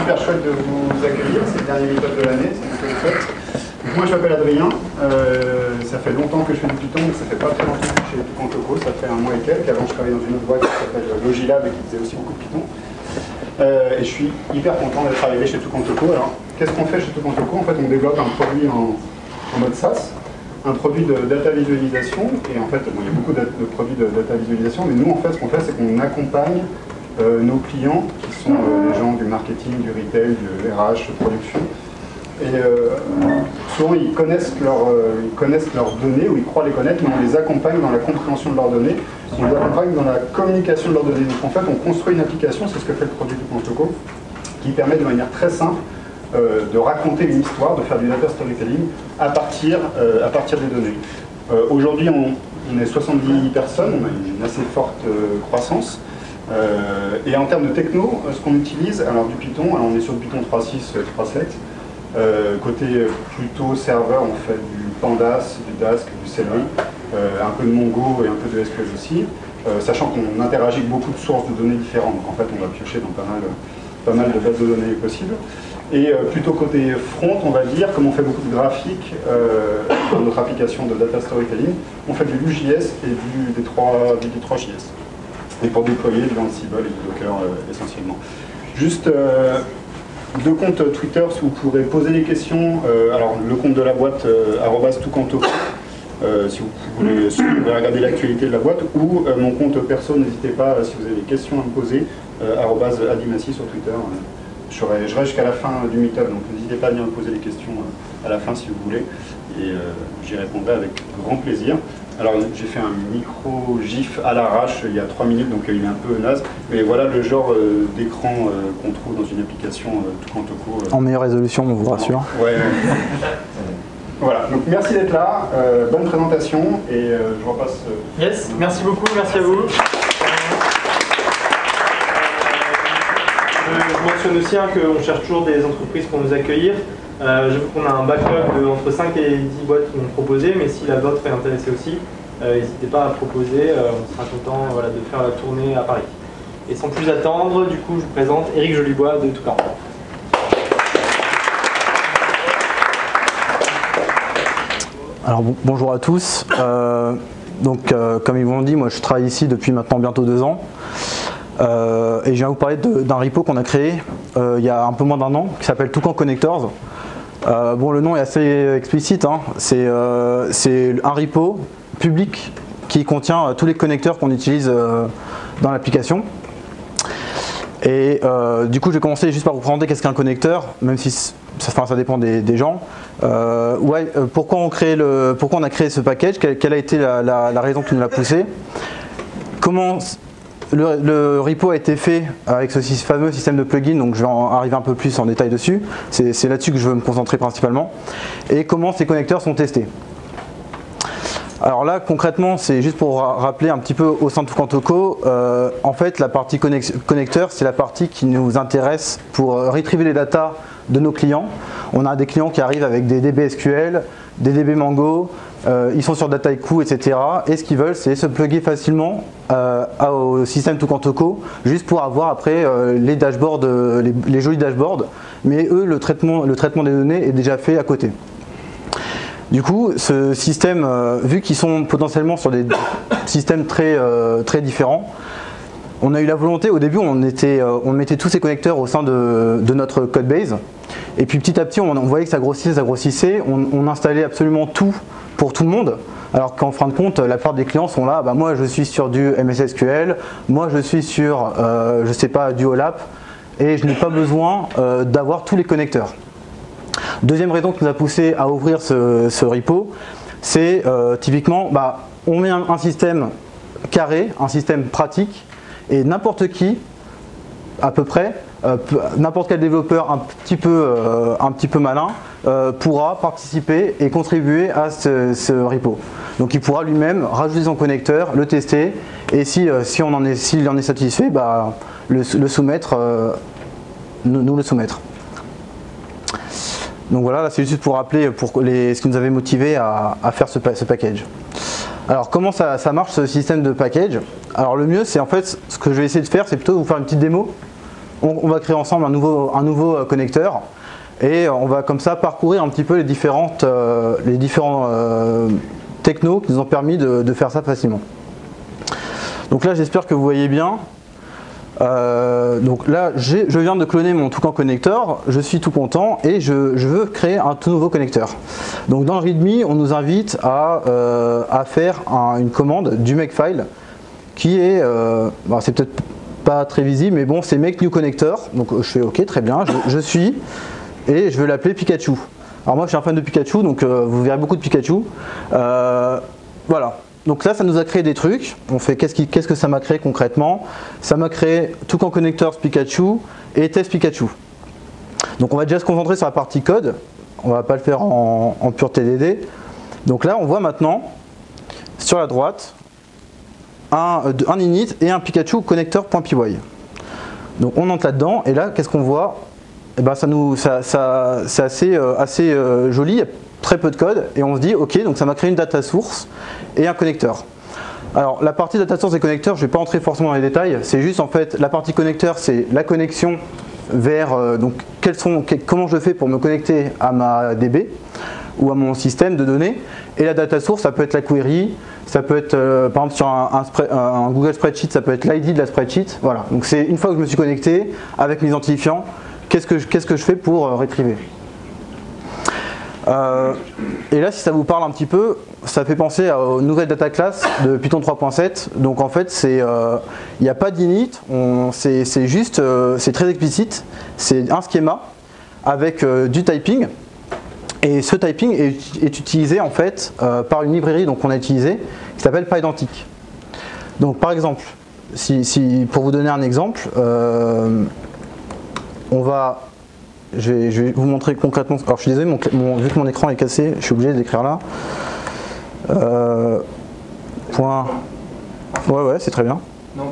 super chouette de vous accueillir, c'est le dernier meet-up de l'année, c'est super chouette. Donc moi je m'appelle Adrien, ça fait longtemps que je fais du Python, mais ça fait pas très longtemps que je suis chez Toucantoco, ça fait 1 mois et quelques. Avant je travaillais dans une autre boîte qui s'appelle Logilab et qui faisait aussi beaucoup de Python. Et je suis hyper content d'être arrivé chez Toucantoco. Alors qu'est-ce qu'on fait chez Toucantoco? En fait on développe un produit en mode SaaS, un produit de data visualisation, et en fait bon, il y a beaucoup de produits de data visualisation, mais nous en fait ce qu'on fait c'est qu'on accompagne nos clients qui sont les gens du marketing, du retail, du RH, production. Et souvent ils connaissent leurs données, ou ils croient les connaître, mais on les accompagne dans la compréhension de leurs données, on les accompagne dans la communication de leurs données. Donc en fait on construit une application, c'est ce que fait le produit Toucantoco, qui permet de manière très simple de raconter une histoire, de faire du data storytelling à partir des données. Aujourd'hui on est 70 personnes, on a une assez forte croissance. Et en termes de techno, ce qu'on utilise, alors du Python, alors on est sur du Python 3.6, 3.7. Côté plutôt serveur, on fait du Pandas, du Dask, du Celery, un peu de Mongo et un peu de SQL aussi, sachant qu'on interagit avec beaucoup de sources de données différentes, donc en fait on va piocher dans pas mal de bases de données possibles. Et plutôt côté front, on va dire, comme on fait beaucoup de graphiques dans notre application de data storytelling, on fait du Vue.js et du D3.js. Et pour déployer du Ansible et du Docker essentiellement. Juste 2 comptes Twitter si vous pourrez poser des questions. Alors le compte de la boîte @toucantoco si vous voulez regarder l'actualité de la boîte, ou mon compte perso, n'hésitez pas si vous avez des questions à me poser, @adimassi sur Twitter. Je reste jusqu'à la fin du meet-up, donc n'hésitez pas à venir me poser des questions à la fin si vous voulez, et j'y répondrai avec grand plaisir. Alors j'ai fait un micro GIF à l'arrache il y a 3 minutes, donc il est un peu naze, mais voilà le genre d'écran qu'on trouve dans une application Toucantoco. En meilleure résolution, on vous rassure. Ouais. Voilà, donc merci d'être là, bonne présentation, et je repasse... Yes, merci beaucoup, merci à vous. Je mentionne aussi qu'on cherche toujours des entreprises pour nous accueillir. J'avoue qu'on a un backlog de entre 5 et 10 boîtes qui m'ont proposé, mais si la vôtre est intéressée aussi, n'hésitez pas à proposer, on sera content de faire la tournée à Paris. Et sans plus attendre, du coup je vous présente Éric Jolibois de Toucan. Alors bonjour à tous. Comme ils m'ont dit, moi je travaille ici depuis maintenant bientôt 2 ans. Et je viens vous parler d'un repo qu'on a créé il y a un peu moins d'1 an, qui s'appelle Toucan Connectors. Le nom est assez explicite, hein. C'est un repo public qui contient tous les connecteurs qu'on utilise dans l'application. Et du coup je vais commencer juste par vous présenter qu'est-ce qu'un connecteur, même si ça dépend des gens. Pourquoi on a créé ce package, quelle a été la raison qui nous l'a poussé, comment le repo a été fait avec ce fameux système de plugin, donc je vais en arriver un peu plus en détail dessus, c'est là-dessus que je veux me concentrer principalement, et comment ces connecteurs sont testés. Alors là concrètement c'est juste pour rappeler un petit peu au sein de Toucantoco, en fait la partie connecteur c'est la partie qui nous intéresse pour retriever les datas de nos clients. On a des clients qui arrivent avec des DB SQL, des DB Mongo, ils sont sur Dataiku, etc. Et ce qu'ils veulent, c'est se plugger facilement au système Toucantoco, juste pour avoir après les dashboards, les jolis dashboards. Mais eux, le traitement des données est déjà fait à côté. Du coup, ce système, vu qu'ils sont potentiellement sur des systèmes très différents, on a eu la volonté, au début on mettait tous ces connecteurs au sein de notre code base, et puis petit à petit on voyait que ça grossissait, on installait absolument tout pour tout le monde, alors qu'en fin de compte la plupart des clients sont là, moi je suis sur du MS SQL, moi je suis sur je sais pas, du OLAP, et je n'ai pas besoin d'avoir tous les connecteurs. Deuxième raison qui nous a poussé à ouvrir ce repo, c'est typiquement on met un système carré, un système pratique, et n'importe qui, à peu près, n'importe quel développeur un petit peu malin pourra participer et contribuer à ce repo. Donc il pourra lui-même rajouter son connecteur, le tester, et s'il en est satisfait, le soumettre, nous le soumettre. Donc voilà, là c'est juste pour rappeler ce qui nous avait motivé à faire ce package. Alors comment ça marche ce système de package? Alors le mieux c'est en fait, ce que je vais essayer de faire, c'est plutôt de vous faire une petite démo on va créer ensemble un nouveau connecteur et on va comme ça parcourir un petit peu les différents technos qui nous ont permis de faire ça facilement. Donc là j'espère que vous voyez bien. Donc là je viens de cloner mon Toucan connecteur, je suis tout content et je veux créer un tout nouveau connecteur. Donc dans le readme on nous invite à faire une commande du makefile qui est, c'est peut-être pas très visible mais bon, c'est make new connector. Donc je fais ok, très bien, je suis et je veux l'appeler Pikachu. Alors moi je suis un fan de Pikachu, donc vous verrez beaucoup de Pikachu. Voilà. Donc là, ça nous a créé des trucs. On fait qu'est-ce que ça m'a créé concrètement? Ça m'a créé Toucan Connectors Pikachu et Test Pikachu. Donc on va déjà se concentrer sur la partie code. On va pas le faire en pur TDD. Donc là, on voit maintenant sur la droite un init et un Pikachu connector.py. Donc on entre là-dedans et là, qu'est-ce qu'on voit? Eh ben, c'est assez joli. Il y a très peu de code et on se dit ok, donc ça m'a créé une data source et un connecteur. Alors la partie data source et connecteur, je ne vais pas entrer forcément dans les détails, c'est juste en fait la partie connecteur, c'est la connexion vers donc comment je fais pour me connecter à ma DB ou à mon système de données, et la data source ça peut être la query, ça peut être par exemple sur un Google Spreadsheet, ça peut être l'ID de la spreadsheet. Voilà, donc c'est une fois que je me suis connecté avec mes identifiants, qu'est-ce que je fais pour retriever. Et là, si ça vous parle un petit peu, ça fait penser aux nouvelles data classes de Python 3.7. Donc en fait, il n'y a pas d'init, c'est juste, c'est très explicite. C'est un schéma avec du typing. Et ce typing est utilisé en fait par une librairie qu'on a utilisée qui s'appelle Pydantic. Donc par exemple, pour vous donner un exemple, je vais vous montrer concrètement. Alors je suis désolé, vu que mon écran est cassé, je suis obligé d'écrire là. Ouais, c'est très bien. Non,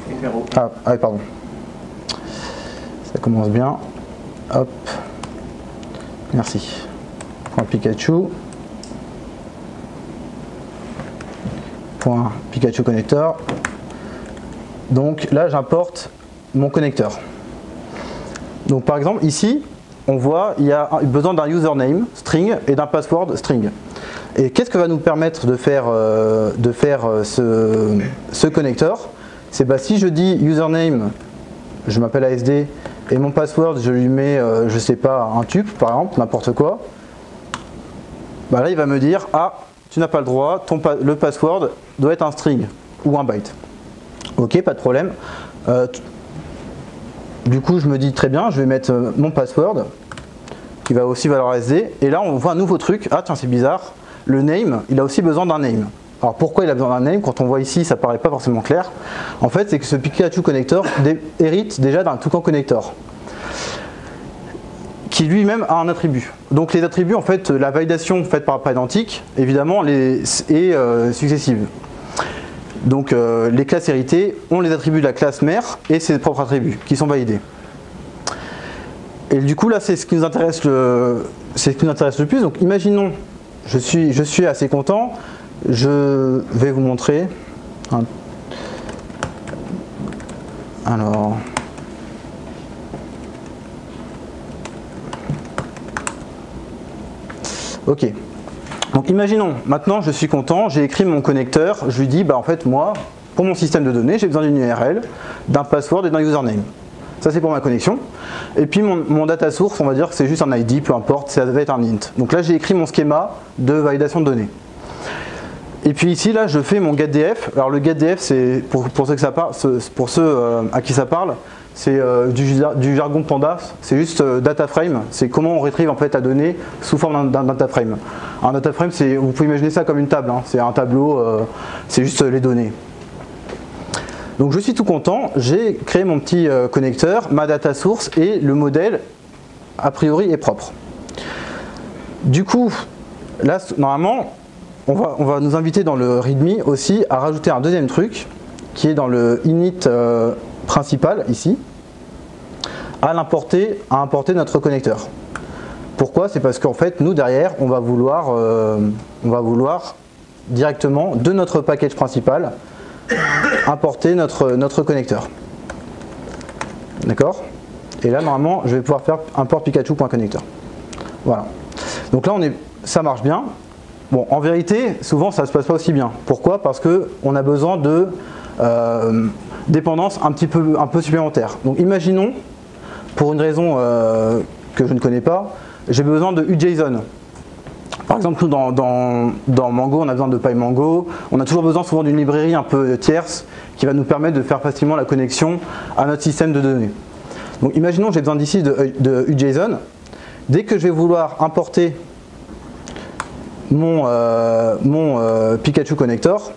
écrire au. Ah, pardon. Ça commence bien. Hop. Merci. Point Pikachu. Point Pikachu connector. Donc là, j'importe mon connecteur. Donc par exemple ici, on voit il y a besoin d'un username string et d'un password string. Et qu'est-ce que va nous permettre de faire ce connecteur? C'est si je dis username, je m'appelle ASD, et mon password je lui mets, je sais pas, un tube par exemple, n'importe quoi. Bah là il va me dire tu n'as pas le droit, le password doit être un string ou un byte. Ok, pas de problème. Du coup, je me dis très bien, je vais mettre mon password qui va aussi valoir SD. Et là, on voit un nouveau truc. Ah tiens, c'est bizarre. Le name, il a aussi besoin d'un name. Alors pourquoi il a besoin d'un name? Quand on voit ici, ça paraît pas forcément clair. En fait, c'est que ce Pikachu connector hérite déjà d'un Toucan connector qui lui-même a un attribut. Donc les attributs, en fait, la validation faite par Pydantic, évidemment, est successive. Donc les classes héritées ont les attributs de la classe mère et ses propres attributs qui sont validés. Et du coup là c'est ce qui nous intéresse le plus. Donc imaginons, je suis assez content, je vais vous montrer. Alors ok. Donc imaginons, maintenant je suis content, j'ai écrit mon connecteur, je lui dis en fait moi, pour mon système de données, j'ai besoin d'une URL, d'un password et d'un username. Ça c'est pour ma connexion. Et puis mon data source, on va dire que c'est juste un ID, peu importe, ça va être un int. Donc là j'ai écrit mon schéma de validation de données. Et puis ici là je fais mon getDF. Alors le getDF c'est pour ceux à qui ça parle, c'est du jargon Panda, c'est juste data frame, c'est comment on retrieve en fait la donnée sous forme d'un data frame. Un data frame, vous pouvez imaginer ça comme une table, c'est un tableau, c'est juste les données. Donc je suis tout content, j'ai créé mon petit connecteur, ma data source et le modèle a priori est propre. Du coup, là normalement, on va nous inviter dans le readme aussi à rajouter un deuxième truc qui est dans le init principal ici, à importer notre connecteur. Pourquoi? C'est parce qu'en fait nous derrière on va vouloir directement de notre package principal importer notre connecteur. D'accord? Et là, normalement, je vais pouvoir faire import Pikachu.connector. Voilà. Donc là, ça marche bien. Bon, en vérité, souvent, ça ne se passe pas aussi bien. Pourquoi? Parce qu'on a besoin de dépendance un peu supplémentaire. Donc imaginons, pour une raison que je ne connais pas, j'ai besoin de UJSON. Par exemple, nous, dans Mango, on a besoin de PyMango. On a toujours besoin souvent d'une librairie un peu tierce qui va nous permettre de faire facilement la connexion à notre système de données. Donc imaginons que j'ai besoin d'ici de UJSON. Dès que je vais vouloir importer mon Pikachu Connector,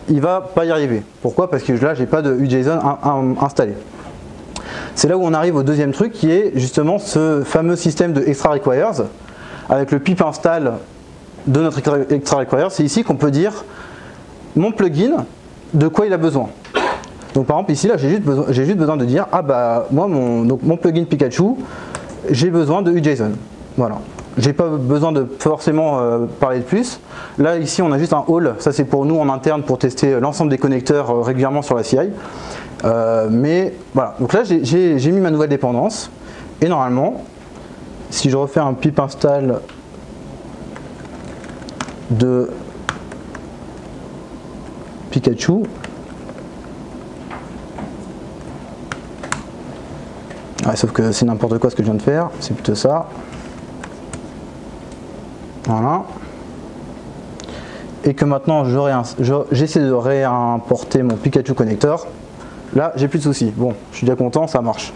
il ne va pas y arriver. Pourquoi? Parce que là, je n'ai pas de UJSON installé. C'est là où on arrive au deuxième truc qui est justement ce fameux système de extra requires avec le pip install de notre extra requires. C'est ici qu'on peut dire mon plugin, de quoi il a besoin. Donc par exemple ici, là, j'ai juste besoin de dire ah bah moi mon plugin Pikachu, j'ai besoin de UJSON. Voilà. J'ai pas besoin de forcément parler de plus. Là ici on a juste un haul, ça c'est pour nous en interne pour tester l'ensemble des connecteurs régulièrement sur la CI. Mais voilà, donc là j'ai mis ma nouvelle dépendance et normalement si je refais un pip install de Pikachu, sauf que c'est n'importe quoi ce que je viens de faire, c'est plutôt ça. Voilà. Et que maintenant j'essaie de réimporter mon Pikachu Connector. Là, j'ai plus de soucis. Bon, je suis déjà content, ça marche.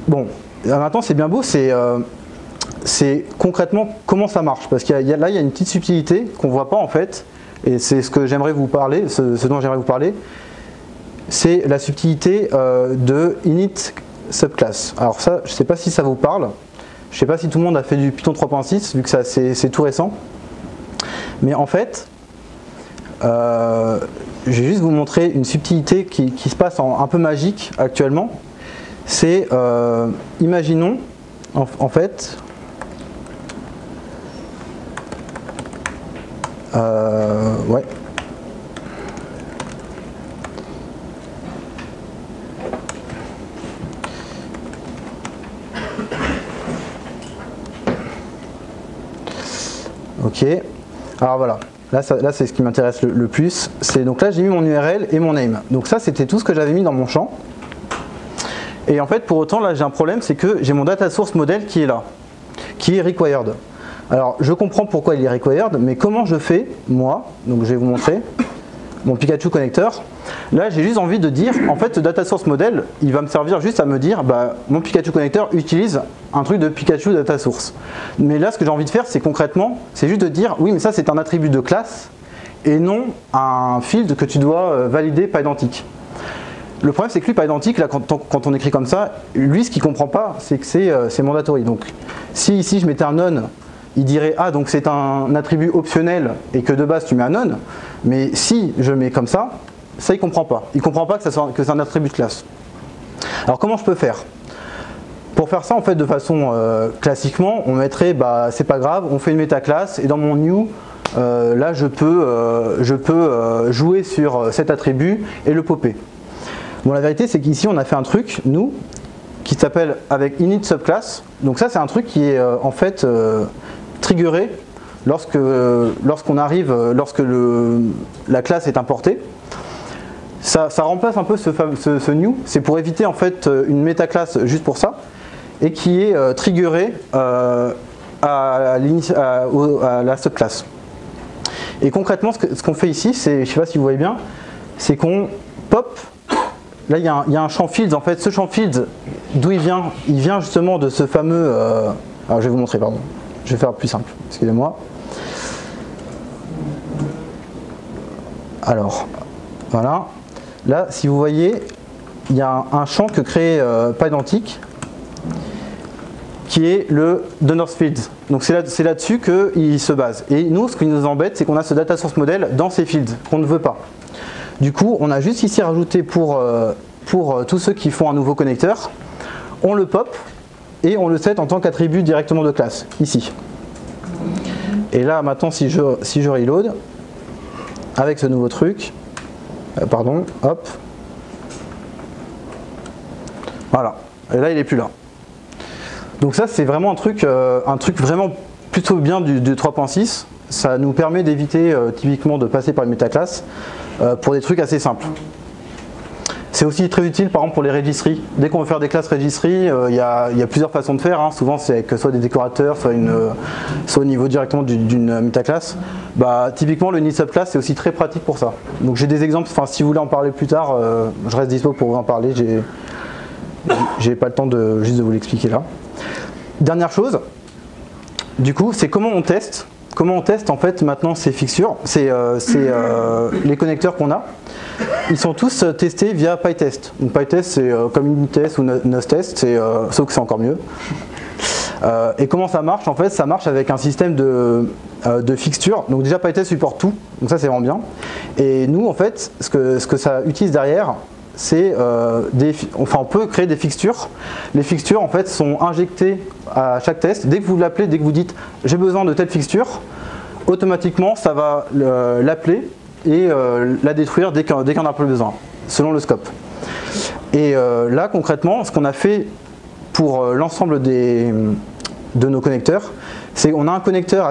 Bon, maintenant c'est bien beau, c'est concrètement comment ça marche. Parce qu'il y a une petite subtilité qu'on ne voit pas en fait. Et c'est ce que j'aimerais vous parler, ce dont j'aimerais vous parler. C'est la subtilité de init subclass. Alors ça, je ne sais pas si ça vous parle. Je ne sais pas si tout le monde a fait du Python 3.6, vu que c'est tout récent. Mais en fait, je vais juste vous montrer une subtilité qui se passe un peu magique actuellement. C'est, imaginons, en fait, ouais. Ok, alors voilà, là c'est ce qui m'intéresse le plus. Donc là j'ai mis mon URL et mon name. Donc ça c'était tout ce que j'avais mis dans mon champ. Et en fait pour autant là j'ai un problème, c'est que j'ai mon data source model qui est là, qui est required. Alors je comprends pourquoi il est required, mais comment je fais moi? Donc je vais vous montrer mon Pikachu Connector. Là j'ai juste envie de dire, en fait ce data source model il va me servir juste à me dire bah, mon Pikachu Connector utilise un truc de Pikachu data source. Mais là ce que j'ai envie de faire c'est concrètement, c'est juste de dire oui mais ça c'est un attribut de classe et non un field que tu dois valider pas identique. Le problème c'est que lui pas identique, là quand on écrit comme ça, lui ce qu'il comprend pas c'est que c'est mandatory. Donc si ici je mettais un none, il dirait ah donc c'est un attribut optionnel et que de base tu mets un none, mais si je mets comme ça il comprend pas. Il comprend pas que c'est un attribut de classe. Alors comment je peux faire? Pour faire ça en fait de façon classiquement, on mettrait bah c'est pas grave, on fait une métaclasse et dans mon new là je peux jouer sur cet attribut et le popper. Bon la vérité c'est qu'ici on a fait un truc nous qui s'appelle avec init subclass. Donc ça c'est un truc qui est en fait triggeré lorsqu'on arrive, lorsque la classe est importée. Ça remplace un peu ce new, c'est pour éviter en fait une métaclasse juste pour ça, et qui est triggeré à la subclasse. Et concrètement ce qu'on fait ici, c'est, je ne sais pas si vous voyez bien, c'est qu'on pop, là il y a un champ fields, en fait ce champ fields, d'où il vient justement de ce fameux, alors je vais vous montrer, pardon, je vais faire plus simple, excusez-moi. Alors, voilà. Là, si vous voyez, il y a un champ que crée pas identique, qui est le donors fields. Donc c'est là-dessus qu'il se base. Et nous, ce qui nous embête, c'est qu'on a ce data source model dans ces fields qu'on ne veut pas. Du coup, on a juste ici rajouté pour tous ceux qui font un nouveau connecteur, on le pop et on le set en tant qu'attribut directement de classe, ici. Et là, maintenant, si je reload, avec ce nouveau truc, pardon, hop, Voilà. Et là, il n'est plus là. Donc ça, c'est vraiment un truc vraiment plutôt bien du 3.6. Ça nous permet d'éviter typiquement de passer par une métaclasse pour des trucs assez simples. C'est aussi très utile par exemple pour les registries. Dès qu'on veut faire des classes registries, il y a plusieurs façons de faire. Hein. Souvent c'est avec soit des décorateurs, soit au niveau directement d'une métaclasse. Typiquement le need subclass c'est aussi très pratique pour ça. Donc j'ai des exemples, si vous voulez en parler plus tard, je reste dispo pour vous en parler. J'ai pas le temps juste de vous l'expliquer là. Dernière chose, du coup, c'est comment on teste. Comment on teste en fait maintenant ces fixtures, les connecteurs qu'on a. Ils sont tous testés via PyTest. Donc PyTest c'est comme Unitest ou Nostest, sauf que c'est encore mieux. Et comment ça marche en fait? Ça marche avec un système de fixtures. Donc déjà PyTest supporte tout, donc ça c'est vraiment bien. Et nous en fait, ce que ça utilise derrière, c'est on peut créer des fixtures. Les fixtures en fait sont injectées à chaque test. Dès que vous l'appelez, dès que vous dites j'ai besoin de telle fixture, automatiquement ça va l'appeler et la détruire dès qu'on en a plus besoin, selon le scope. Et là concrètement, ce qu'on a fait pour l'ensemble de nos connecteurs, c'est qu'on a un connecteur,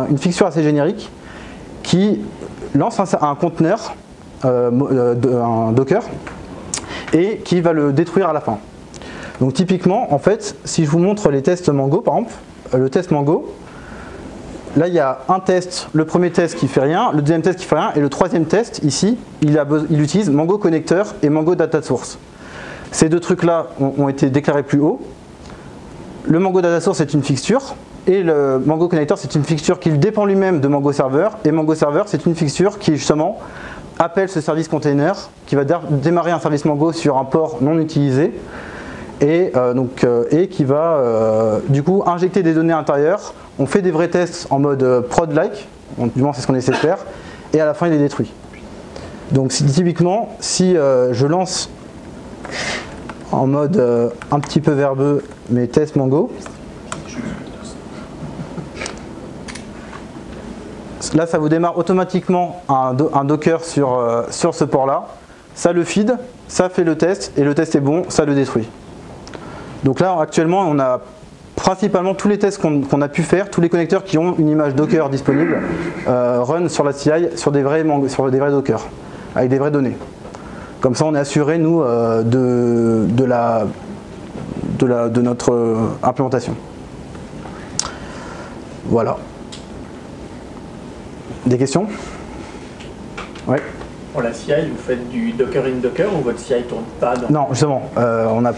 une fixture assez générique qui lance un conteneur, un Docker, et qui va le détruire à la fin. Donc typiquement, en fait, si je vous montre les tests Mango, par exemple, le test Mango, là il y a un test, le premier test qui fait rien, le deuxième test qui fait rien, et le troisième test, ici, il utilise Mango Connector et Mango Data Source. Ces deux trucs-là ont été déclarés plus haut. Le Mango Data Source est une fixture, et le Mango Connector c'est une fixture qui dépend lui-même de Mango Server, et Mango Server c'est une fixture qui justement appelle ce service container qui va démarrer un service Mango sur un port non utilisé et qui va du coup injecter des données à l'intérieur. On fait des vrais tests en mode prod-like, du moins c'est ce qu'on essaie de faire, et à la fin il est détruit. Donc typiquement, si je lance en mode un petit peu verbeux mes tests Mango, là ça vous démarre automatiquement un Docker sur ce port là, ça le feed, ça fait le test et le test est bon, ça le détruit. Donc là actuellement on a principalement tous les tests qu'on a pu faire, tous les connecteurs qui ont une image Docker disponible run sur la CI sur des vrais Docker avec des vraies données. Comme ça on est assuré nous de notre implémentation. Voilà. Des questions? Oui. Pour la CI, vous faites du Docker in Docker ou votre CI tourne pas dans... Non, justement,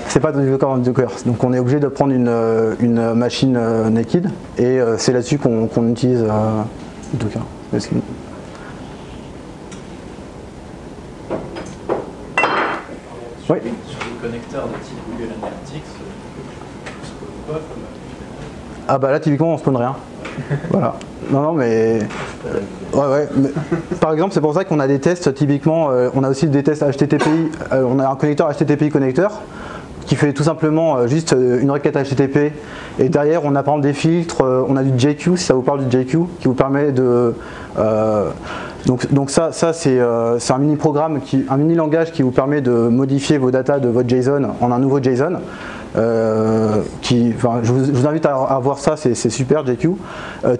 c'est pas du Docker in Docker. Donc on est obligé de prendre une machine naked et c'est là-dessus qu'on utilise Docker. Oui. Sur les connecteurs de type Google Analytics, pas comme... Ah bah là typiquement on spawn rien. Voilà. Non mais... Ouais, mais par exemple c'est pour ça qu'on a des tests typiquement, on a aussi des tests HTTPI, on a un connecteur HTTPI connecteur qui fait tout simplement juste une requête HTTP et derrière on a par exemple des filtres, on a du JQ, si ça vous parle du JQ, qui vous permet de... donc ça c'est un mini programme, un mini langage qui vous permet de modifier vos datas de votre JSON en un nouveau JSON. Je vous invite à voir ça, c'est super JQ.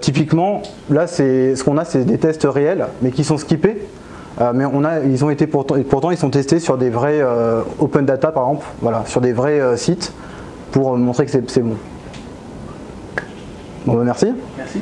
Typiquement, là ce qu'on a c'est des tests réels, mais qui sont skippés. Mais ils ont été pourtant ils sont testés sur des vrais open data par exemple, voilà, sur des vrais sites pour montrer que c'est bon. Bon, merci. Merci.